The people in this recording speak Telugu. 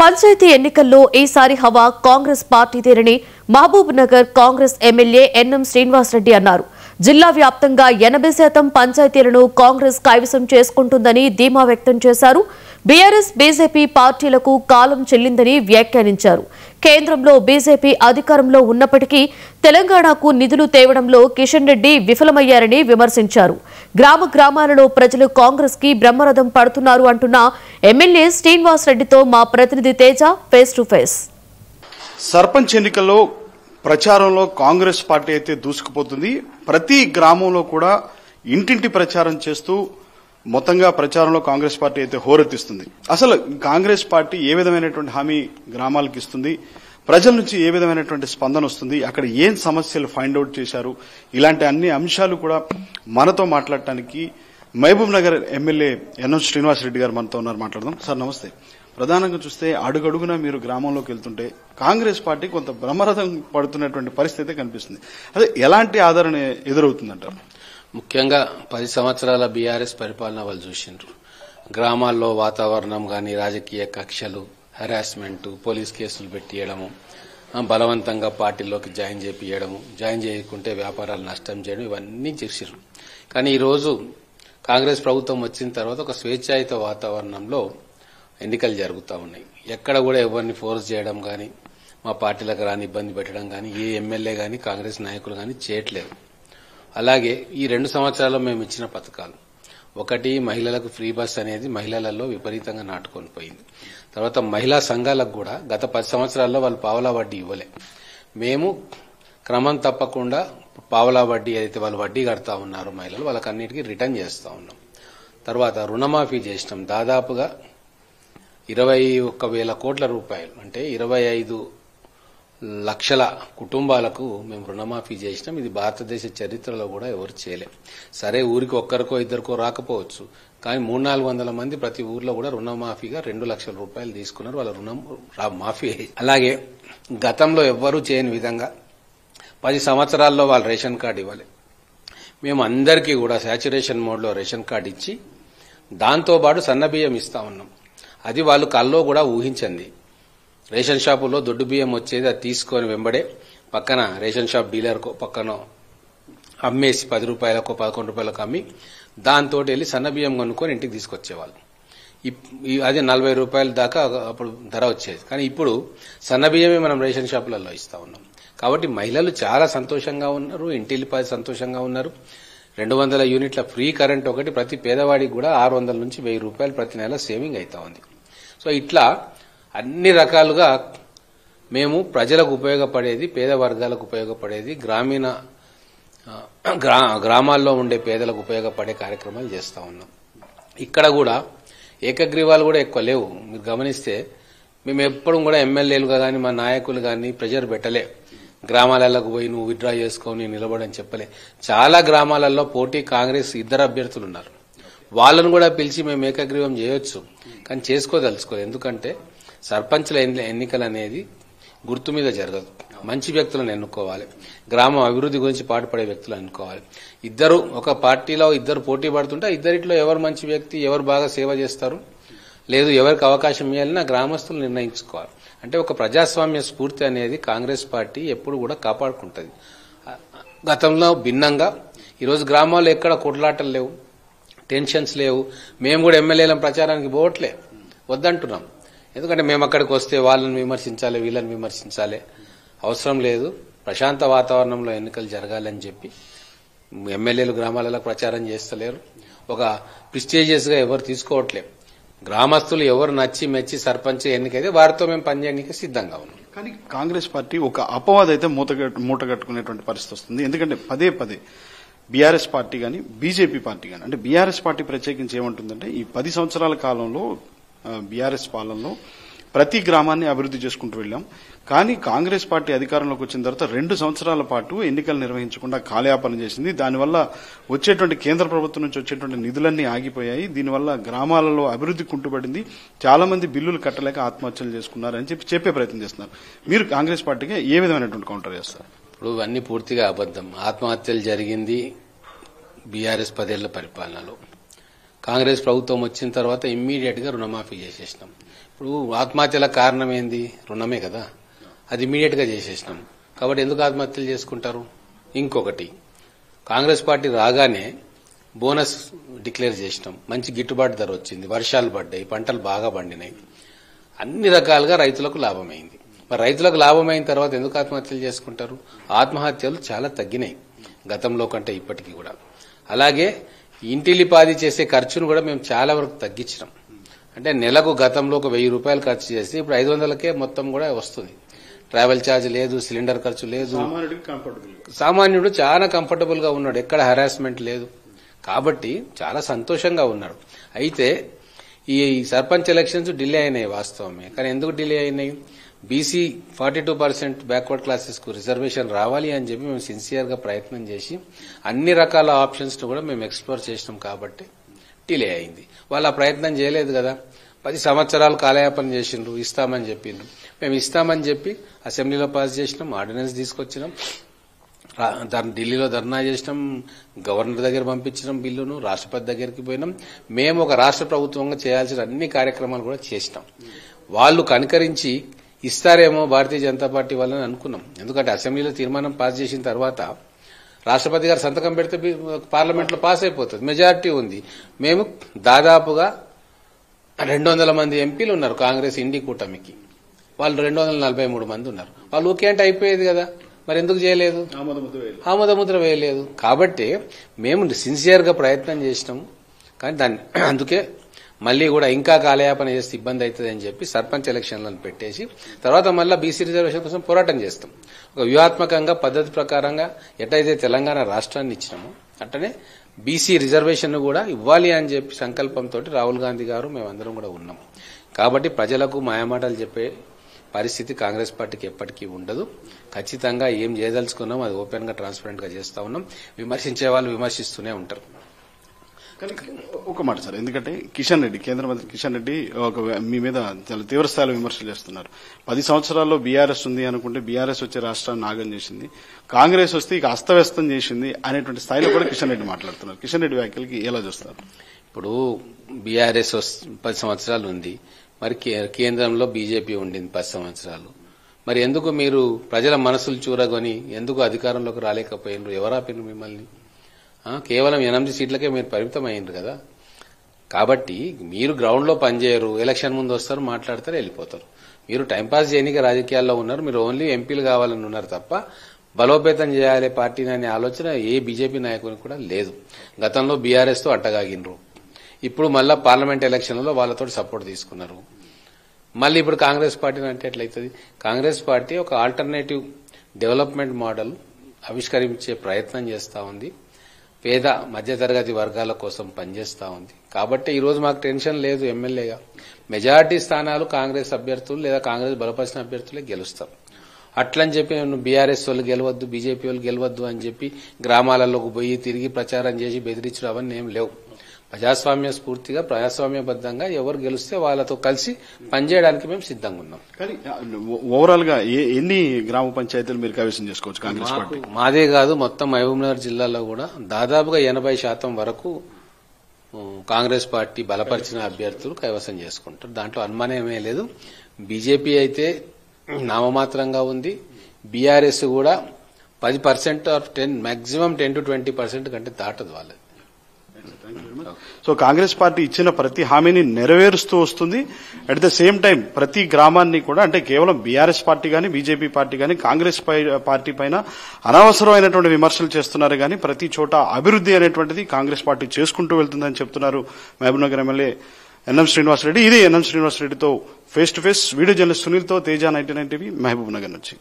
పంచాయతీ ఎన్నికల్లో ఈసారి హవా కాంగ్రెస్ పార్టీదేనని మహబూబ్ నగర్ కాంగ్రెస్ ఎమ్మెల్యే ఎన్ఎం శ్రీనివాసరెడ్డి అన్నారు. జిల్లా వ్యాప్తంగా 80% పంచాయతీలను కాంగ్రెస్ కైవసం చేసుకుంటుందని ధీమా వ్యక్తం చేశారు. బీఆర్ఎస్ బీజేపీ పార్టీలకు కాలం చెల్లిందని వ్యాఖ్యానించారు. కేంద్రంలో బీజేపీ అధికారంలో ఉన్నప్పటికీ తెలంగాణకు నిధులు తేవడంలో కిషన్ రెడ్డి విఫలమయ్యారని విమర్శించారు. గ్రామాలలో ప్రజలు కాంగ్రెస్ కి బ్రహ్మరథం పడుతున్నారు అంటున్న ఎమ్మెల్యే శ్రీనివాసరెడ్డితో మా ప్రతినిధి Teja face to face. Sarpanch ఎన్నికల్లో ప్రచారంలో కాంగ్రెస్ పార్టీ అయితే దూసుకుపోతుంది. ప్రతి గ్రామంలో కూడా ఇంటింటి ప్రచారం చేస్తూ మొత్తంగా ప్రచారంలో కాంగ్రెస్ పార్టీ అయితే హోరెత్తిస్తుంది. అసలు కాంగ్రెస్ పార్టీ ఏ విధమైనటువంటి హామీ గ్రామాలకు ఇస్తుంది, ప్రజల నుంచి ఏ విధమైనటువంటి స్పందన వస్తుంది, అక్కడ ఏం సమస్యలు ఫైండ్ అవుట్ చేశారు, ఇలాంటి అన్ని అంశాలు కూడా మనతో మాట్లాడటానికి మహబూబ్ నగర్ ఎమ్మెల్యే ఎన్ఎం శ్రీనివాసరెడ్డి గారు మనతో ఉన్నారు. మాట్లాడదాం. సార్ నమస్తే. ప్రధానంగా చూస్తే అడుగడుగునా మీరు గ్రామంలోకి వెళ్తుంటే కాంగ్రెస్ పార్టీ కొంత బ్రహ్మరథం పడుతున్నటువంటి పరిస్థితి కనిపిస్తుంది. అదే ఎలాంటి ఆదరణ ఎదురవుతుందంటారు? ముఖ్యంగా 10 సంవత్సరాల బీఆర్ఎస్ పరిపాలన వాళ్ళు చూసిండ్రు. గ్రామాల్లో వాతావరణం గాని, రాజకీయ కక్షలు, హెరాస్మెంట్, పోలీస్ కేసులు పెట్టియడము, బలవంతంగా పార్టీలోకి జాయిన్ చేపియడము, జాయిన్ చేయకుంటే వ్యాపారాలు నష్టం చేయడం, ఇవన్నీ చేసిర్రు. కానీ ఈరోజు కాంగ్రెస్ ప్రభుత్వం వచ్చిన తర్వాత ఒక స్వేచ్ఛాయుత వాతావరణంలో ఎన్నికలు జరుగుతూ ఉన్నాయి. ఎక్కడ కూడా ఎవరిని ఫోర్స్ చేయడం గాని, మా పార్టీలకు రాని ఇబ్బంది పెట్టడం గాని ఏ ఎమ్మెల్యే గాని కాంగ్రెస్ నాయకులు గాని చేయట్లేదు. అలాగే ఈ 2 సంవత్సరాల్లో మేము ఇచ్చిన పథకాలు, ఒకటి మహిళలకు ఫ్రీ బస్ అనేది మహిళలలో విపరీతంగా నాటుకొని పోయింది. తర్వాత మహిళా సంఘాలకు కూడా గత 10 సంవత్సరాల్లో వాళ్ళు పావలా వడ్డీ ఇవ్వలే. మేము క్రమం తప్పకుండా పావలా వడ్డీ ఏదైతే వాళ్ళు వడ్డీ కడతా ఉన్నారో మహిళలు, వాళ్ళకన్నిటికీ రిటర్న్ చేస్తా ఉన్నాం. తర్వాత రుణమాఫీ చేసినాం. దాదాపుగా 21,000 కోట్ల రూపాయలు, అంటే 25 లక్షల కుటుంబాలకు మేము రుణమాఫీ చేసినాం. ఇది భారతదేశ చరిత్రలో కూడా ఎవరు చేయలే. సరే, ఊరికి ఒక్కరికో ఇద్దరికో రాకపోవచ్చు, కానీ 300-400 మంది ప్రతి ఊర్లో కూడా రుణమాఫీగా 2 లక్షల రూపాయలు తీసుకున్నారు. వాళ్ళ రుణం మాఫీ. అలాగే గతంలో ఎవ్వరూ చేయని విధంగా 10 సంవత్సరాల్లో వాళ్ళు రేషన్ కార్డు ఇవ్వాలి. మేము అందరికీ కూడా శాచ్యురేషన్ మోడ్లో రేషన్ కార్డు ఇచ్చి దాంతోపాటు సన్నబియ్యం ఇస్తా ఉన్నాం. అది వాళ్ళు కల్లో కూడా ఊహించండి. రేషన్ షాపులో దొడ్డు బియ్యం వచ్చేది, అది తీసుకొని వెంబడే పక్కన రేషన్ షాప్ డీలర్కు పక్కన అమ్మేసి 10 రూపాయలకు 11 రూపాయలకు అమ్మి దాంతో వెళ్లి సన్న బియ్యం కొనుక్కొని ఇంటికి తీసుకొచ్చేవాళ్ళు. అది 40 రూపాయల దాకా అప్పుడు ధర వచ్చేది. కానీ ఇప్పుడు సన్న బియ్యమే మనం రేషన్ షాపులలో ఇస్తా ఉన్నాం. కాబట్టి మహిళలు చాలా సంతోషంగా ఉన్నారు, ఇంటిల్లిపాది సంతోషంగా ఉన్నారు. 200 యూనిట్ల ఫ్రీ కరెంట్ ఒకటి ప్రతి పేదవాడికి కూడా 600 నుంచి 1000 రూపాయలు ప్రతి నెల సేవింగ్ అవుతా ఉంది. సో ఇట్లా అన్ని రకాలుగా మేము ప్రజలకు ఉపయోగపడేది, పేద వర్గాలకు ఉపయోగపడేది, గ్రామాల్లో ఉండే పేదలకు ఉపయోగపడే కార్యక్రమాలు చేస్తా ఉన్నాం. ఇక్కడ కూడా ఏకగ్రీవాలు కూడా ఎక్కువ లేవు. మీరు గమనిస్తే మేము ఎప్పుడు కూడా ఎమ్మెల్యేలు కానీ మా నాయకులు కానీ ప్రెజర్ పెట్టలే. గ్రామాలకు పోయి నువ్వు విత్డ్రా చేసుకొని నిలబడని చెప్పలే. చాలా గ్రామాలలో పోటీ కాంగ్రెస్ 2 అభ్యర్థులు ఉన్నారు. వాళ్ళను కూడా పిలిచి మేము ఏకగ్రీవం చేయొచ్చు, కానీ చేసుకోదలుచుకోలేదు. ఎందుకంటే సర్పంచ్ల ఎన్నికలు అనేది గుర్తు మీద జరగదు. మంచి వ్యక్తులను ఎన్నుకోవాలి, గ్రామం అభివృద్ధి గురించి పాటుపడే వ్యక్తులను ఎన్నుకోవాలి. ఒక పార్టీలో 2 పోటీ పడుతుంటే ఇద్దరిట్లో ఎవరు మంచి వ్యక్తి, ఎవరు బాగా సేవ చేస్తారు, లేదు ఎవరికి అవకాశం ఇవ్వాలన్నా గ్రామస్తులు నిర్ణయించుకోవాలి. అంటే ఒక ప్రజాస్వామ్య స్ఫూర్తి అనేది కాంగ్రెస్ పార్టీ ఎప్పుడు కూడా కాపాడుకుంటుంది. గతంలో భిన్నంగా ఈరోజు గ్రామాల్లో ఎక్కడ కొట్లాటలు లేవు, టెన్షన్స్ లేవు. మేము కూడా ఎమ్మెల్యేల ప్రచారానికి పోవట్లే, వద్దంటున్నాం. ఎందుకంటే మేము అక్కడికి వస్తే వాళ్ళని విమర్శించాలి, వీళ్ళని విమర్శించాలి, అవసరం లేదు. ప్రశాంత వాతావరణంలో ఎన్నికలు జరగాలని చెప్పి ఎమ్మెల్యేలు గ్రామాలలో ప్రచారం చేస్తలేరు. ఒక ప్రిస్టేజియస్ గా ఎవరు తీసుకోవట్లేదు. గ్రామస్తులు ఎవరు నచ్చి మెచ్చి సర్పంచ్ ఎన్నికైతే వారితో మేము పనిచేయడానికి సిద్ధంగా ఉన్నాం. కానీ కాంగ్రెస్ పార్టీ ఒక అపవాదం అయితే మూటగట్టుకునేటువంటి పరిస్థితి వస్తుంది. ఎందుకంటే పదే బీఆర్ఎస్ పార్టీ కానీ బీజేపీ పార్టీ కానీ, అంటే బీఆర్ఎస్ పార్టీ ప్రత్యేకించి ఏమంటుందంటే ఈ 10 సంవత్సరాల కాలంలో బీఆర్ఎస్ పాలనలో ప్రతి గ్రామాన్ని అభివృద్ధి చేసుకుంటూ వెళ్ళాం. కానీ కాంగ్రెస్ పార్టీ అధికారంలోకి వచ్చిన తర్వాత 2 సంవత్సరాల పాటు ఎన్నికలు నిర్వహించకుండా కాలయాపన చేసింది. దానివల్ల వచ్చేటువంటి కేంద్ర ప్రభుత్వం నుంచి వచ్చేటువంటి నిధులన్నీ ఆగిపోయాయి. దీనివల్ల గ్రామాలలో అభివృద్ధి కుంటుపడింది. చాలా మంది బిల్లులు కట్టలేక ఆత్మహత్యలు చేసుకున్నారని చెప్పే ప్రయత్నం చేస్తున్నారు. మీరు కాంగ్రెస్ పార్టీకి ఏ విధమైనటువంటి కౌంటర్ చేస్తారు? ఇప్పుడు అన్ని పూర్తిగా అబద్దం. ఆత్మహత్యలు జరిగింది బీఆర్ఎస్ 10 ఏళ్ల పరిపాలనలో. కాంగ్రెస్ ప్రభుత్వం వచ్చిన తర్వాత ఇమ్మీడియట్ గా రుణమాఫీ చేసేసినాం. ఇప్పుడు ఆత్మహత్యలకు కారణం ఏంది? రుణమే కదా. అది ఇమీడియట్ గా చేసేసినాం. కాబట్టి ఎందుకు ఆత్మహత్యలు చేసుకుంటారు? ఇంకొకటి, కాంగ్రెస్ పార్టీ రాగానే బోనస్ డిక్లేర్ చేసినాం. మంచి గిట్టుబాటు ధర వచ్చింది, వర్షాలు పడ్డాయి, పంటలు బాగా పండినాయి, అన్ని రకాలుగా రైతులకు లాభమైంది. మరి రైతులకు లాభమైన తర్వాత ఎందుకు ఆత్మహత్యలు చేసుకుంటారు? ఆత్మహత్యలు చాలా తగ్గినాయి గతంలో కంటే ఇప్పటికీ కూడా. అలాగే ఇంటిల్లిపాది చేసే ఖర్చును కూడా మేము చాలా వరకు తగ్గించినాం. అంటే నెలకు గతంలో ఒక 1000 రూపాయలు ఖర్చు చేసి ఇప్పుడు 500కే మొత్తం కూడా వస్తుంది. ట్రావెల్ ఛార్జ్ లేదు, సిలిండర్ ఖర్చు లేదు, సామాన్యుడు చాలా కంఫర్టబుల్ గా ఉన్నాడు, ఎక్కడ హెరాస్మెంట్ లేదు. కాబట్టి చాలా సంతోషంగా ఉన్నాడు. అయితే ఈ సర్పంచ్ ఎలక్షన్స్ డిలే అయినాయి వాస్తవమే. కానీ ఎందుకు డిలే అయినాయి? బీసీ 42% బ్యాక్వర్డ్ క్లాసెస్ కు రిజర్వేషన్ రావాలి అని చెప్పి మేము సిన్సియర్ గా ప్రయత్నం చేసి అన్ని రకాల ఆప్షన్స్ ను కూడా మేము ఎక్స్ప్లోర్ చేసినాం కాబట్టి డిలే అయింది. వాళ్ళు ఆ ప్రయత్నం చేయలేదు కదా. 10 సంవత్సరాలు కాలయాపన చేసిండ్రు, ఇస్తామని చెప్పిండ్రు. మేము ఇస్తామని చెప్పి అసెంబ్లీలో పాస్ చేసినాం, ఆర్డినెన్స్ తీసుకొచ్చినాం, ఢిల్లీలో ధర్నా చేసినాం, గవర్నర్ దగ్గర పంపించినాం బిల్లును, రాష్ట్రపతి దగ్గరికి పోయినాం. మేము ఒక రాష్ట్ర ప్రభుత్వంగా చేయాల్సిన అన్ని కార్యక్రమాలు కూడా చేసినాం. వాళ్ళు కనికరించి ఇస్తారేమో భారతీయ జనతా పార్టీ వాళ్ళని అనుకున్నాం. ఎందుకంటే అసెంబ్లీలో తీర్మానం పాస్ చేసిన తర్వాత రాష్ట్రపతి గారు సంతకం పెడితే పార్లమెంట్లో పాస్ అయిపోతుంది, మెజారిటీ ఉంది. మేము దాదాపుగా 200 మంది ఎంపీలు ఉన్నారు కాంగ్రెస్ ఇండి కూటమికి, వాళ్ళు 243 మంది ఉన్నారు. వాళ్ళు ఓకే అంటే అయిపోయేది కదా. మరి ఎందుకు చేయలేదు? ఆమోదముద్ర వేయలేదు. కాబట్టి మేము సిన్సియర్ గా ప్రయత్నం చేసినాము. కానీ దాన్ని అందుకే మళ్లీ కూడా ఇంకా కాలయాపన చేస్తే ఇబ్బంది అవుతుంది అని చెప్పి సర్పంచ్ ఎలక్షన్లను పెట్టేసి తర్వాత మళ్ళా బీసీ రిజర్వేషన్ కోసం పోరాటం చేస్తాం. ఒక వ్యూహాత్మకంగా పద్ధతి ప్రకారంగా ఎటైతే తెలంగాణ రాష్ట్రాన్ని ఇచ్చినామో అట్టనే బీసీ రిజర్వేషన్ కూడా ఇవ్వాలి అని చెప్పి సంకల్పంతో రాహుల్ గాంధీ గారు మేమందరం కూడా ఉన్నాం. కాబట్టి ప్రజలకు మాయమాటలు చెప్పే పరిస్థితి కాంగ్రెస్ పార్టీకి ఎప్పటికీ ఉండదు. ఖచ్చితంగా ఏం చేయదలుచుకున్నాం అది ఓపెన్ గా ట్రాన్స్పరెంట్ గా చేస్తా ఉన్నాం. విమర్శించే వాళ్ళు విమర్శిస్తూనే ఉంటారు. ఒక మాట సార్, ఎందుకంటే కిషన్ రెడ్డి, కేంద్ర మంత్రి కిషన్ రెడ్డి మీ మీద చాలా తీవ్రస్థాయిలో విమర్శలు చేస్తున్నారు. 10 సంవత్సరాల్లో బీఆర్ఎస్ ఉంది అనుకుంటే బీఆర్ఎస్ వచ్చే రాష్ట్రాన్ని నాగం చేసింది, కాంగ్రెస్ వస్తే ఇక అస్తవ్యస్తం చేసింది అనేటువంటి స్థాయిలో కూడా కిషన్ రెడ్డి మాట్లాడుతున్నారు. కిషన్ రెడ్డి వ్యాఖ్యలకి ఎలా చూస్తారు? ఇప్పుడు బీఆర్ఎస్ 10 సంవత్సరాలు ఉంది, మరి కేంద్రంలో బీజేపీ ఉండింది 10 సంవత్సరాలు. మరి ఎందుకు మీరు ప్రజల మనసులు చూరగొని ఎందుకు అధికారంలోకి రాలేకపోయినరు? ఎవరు ఆపినరు మిమ్మల్ని? కేవలం 8 సీట్లకే మీరు పరిమితం అయ్యిండ్రు కదా. కాబట్టి మీరు గ్రౌండ్ లో పనిచేయరు, ఎలక్షన్ ముందు వస్తారు, మాట్లాడతారు, వెళ్ళిపోతారు. మీరు టైంపాస్ చేయడానికి రాజకీయాల్లో ఉన్నారు. మీరు ఓన్లీ ఎంపీలు కావాలని ఉన్నారు తప్ప బలోపేతం చేయాలి పార్టీని అనే ఆలోచన ఏ బీజేపీ నాయకునికి కూడా లేదు. గతంలో బీఆర్ఎస్ తో అట్టగాగినరు, ఇప్పుడు మళ్ళా పార్లమెంట్ ఎలక్షన్లలో వాళ్ళతో సపోర్ట్ తీసుకున్నారు. మళ్ళీ ఇప్పుడు కాంగ్రెస్ పార్టీని అంటే ఎట్లయితుంది? కాంగ్రెస్ పార్టీ ఒక ఆల్టర్నేటివ్ డెవలప్మెంట్ మోడల్ ఆవిష్కరించే ప్రయత్నం చేస్తా ఉంది, పేద మధ్యతరగతి వర్గాల కోసం పనిచేస్తా ఉంది. కాబట్టి ఈ రోజు మాకు టెన్షన్ లేదు. ఎమ్మెల్యేగా మెజారిటీ స్థానాలు కాంగ్రెస్ అభ్యర్థులు లేదా కాంగ్రెస్ బలపరిచిన అభ్యర్థులే గెలుస్తారు. అట్లని చెప్పి నేను బీఆర్ఎస్ వాళ్ళు గెలవద్దు, బీజేపీ వాళ్ళు గెలవద్దు అని చెప్పి గ్రామాలలోకి పోయి తిరిగి ప్రచారం చేసి బెదిరించడం అవన్నీ ఏం లేవు. ప్రజాస్వామ్య స్ఫూర్తిగా ప్రజాస్వామ్యబద్దంగా ఎవరు గెలిస్తే వాళ్ళతో కలిసి పనిచేయడానికి మేము సిద్ధంగా ఉన్నాం. కానీ ఓవరాల్ గా ఎన్ని గ్రామ పంచాయతీలు మీరు కైవసం చేసుకోవచ్చు కాంగ్రెస్ పార్టీ? మాదే కాదు, మొత్తం మహబూబ్నగర్ జిల్లాలో కూడా దాదాపుగా 80% వరకు కాంగ్రెస్ పార్టీ బలపరిచిన అభ్యర్థులు కైవసం చేసుకుంటారు. దాంట్లో అనుమానమే లేదు. బీజేపీ అయితే నామమాత్రంగా ఉంది. బీఆర్ఎస్ కూడా 10% ఆర్ 10 మాక్సిమం 10 to 20% కంటే దాటదు వాళ్ళది. సో కాంగ్రెస్ పార్టీ ఇచ్చిన ప్రతి హామీని నెరవేరుస్తూ వస్తుంది. అట్ ద సేమ్ టైం ప్రతి గ్రామాన్ని కూడా, అంటే కేవలం బీఆర్ఎస్ పార్టీ గానీ బీజేపీ పార్టీ గానీ కాంగ్రెస్ పార్టీ పైన అనవసరమైనటువంటి విమర్శలు చేస్తున్నారు కానీ ప్రతి చోట అభివృద్ధి అనేటువంటిది కాంగ్రెస్ పార్టీ చేసుకుంటూ వెళ్తుందని చెప్తున్నారు మహబూబ్నగర్ ఎమ్మెల్యే ఎన్ఎం శ్రీనివాసరెడ్డి. ఇది ఎన్ఎం శ్రీనివాసరెడ్డితో face to face. Video journalist సునీల్తో తేజ 99 టీవీ మహబూబ్నగర్ నుంచి.